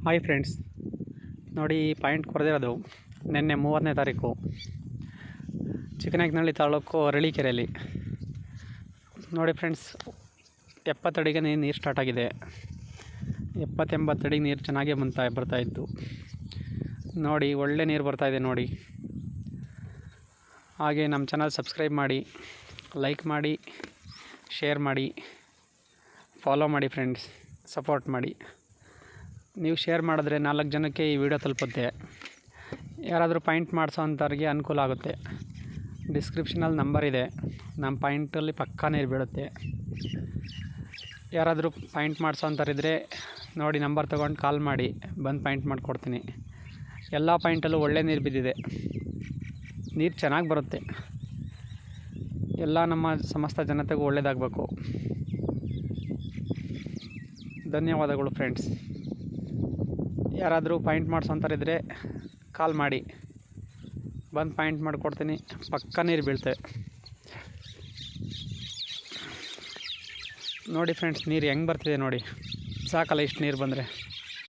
Hi friends, ನೋಡಿ point ಕೊರೆದಿರೋದು ನಿನ್ನೆ 30ನೇ ತಾರೀಕು ಚಿಕ್ಕನಾಯಕನಹಳ್ಳಿ ತಾಲೂಕು ಅರಳೀಕೆರೆಯಲ್ಲಿ. ನೋಡಿ ಫ್ರೆಂಡ್ಸ್, 70 ಅಡಿಗೆ ನೀರು ಸ್ಟಾರ್ಟ್ ಆಗಿದೆ. 70-80 ಅಡಿಗೆ ನೀರು ಚೆನ್ನಾಗೇ ಬರ್ತಾಯಿತ್ತು. ನೋಡಿ, ಒಳ್ಳೆ ನೀರು ಬರ್ತಾಯಿದೆ ನೋಡಿ. ಹಾಗೆ ನಮ್ಮ ಚಾನಲ್ ಸಬ್ಸ್ಕ್ರೈಬ್ ಮಾಡಿ, ಲೈಕ್ ಮಾಡಿ, ಶೇರ್ ಮಾಡಿ, ಫಾಲೋ ಮಾಡಿ ಫ್ರೆಂಡ್ಸ್, ಸಪೋರ್ಟ್ ಮಾಡಿ. ನೀವು ಶೇರ್ ಮಾಡಿದ್ರೆ 4 ಜನಕ್ಕೆ ಈ ವಿಡಿಯೋ ತಲುಪುತ್ತೆ. ಯಾರಾದರೂ ಪಾಯಿಂಟ್ ಮಾಡಿಸೋ ಅಂಥವ್ರಿಗೆ ಅನುಕೂಲ ಆಗುತ್ತೆ. ಡಿಸ್ಕ್ರಿಪ್ಷನಲ್ಲಿ ನಂಬರ್ ಇದೆ, ನಮ್ಮ ಪಾಯಿಂಟಲ್ಲಿ ಪಕ್ಕಾ ನೀರು ಬೀಳುತ್ತೆ. ಯಾರಾದರೂ ಪಾಯಿಂಟ್ ಮಾಡಿಸೋ ಅಂಥವ್ರಿದ್ದರೆ ನೋಡಿ, ನಂಬರ್ ತೊಗೊಂಡು ಕಾಲ್ ಮಾಡಿ, ಬಂದು ಪಾಯಿಂಟ್ ಮಾಡಿಕೊಡ್ತೀನಿ. ಎಲ್ಲ ಪಾಯಿಂಟಲ್ಲೂ ಒಳ್ಳೆ ನೀರು ಬಿದ್ದಿದೆ. ನೀರು ಚೆನ್ನಾಗಿ ಬರುತ್ತೆ. ಎಲ್ಲ ನಮ್ಮ ಸಮಸ್ತ ಜನತೆಗೂ ಒಳ್ಳೆಯದಾಗಬೇಕು. ಧನ್ಯವಾದಗಳು ಫ್ರೆಂಡ್ಸ್. ಯಾರಾದರೂ ಪಾಯಿಂಟ್ ಮಾಡಿಸೋಂಥವ್ರಿದ್ದರೆ ಕಾಲ್ ಮಾಡಿ, ಬಂದು ಪಾಯಿಂಟ್ ಮಾಡಿಕೊಡ್ತೀನಿ. ಪಕ್ಕ ನೀರು ಬೀಳ್ತವೆ ನೋಡಿ ಫ್ರೆಂಡ್ಸ್. ನೀರು ಹೆಂಗೆ ಬರ್ತಿದೆ ನೋಡಿ, ಸಾಕಲ್ಲ ಇಷ್ಟು ನೀರು ಬಂದರೆ.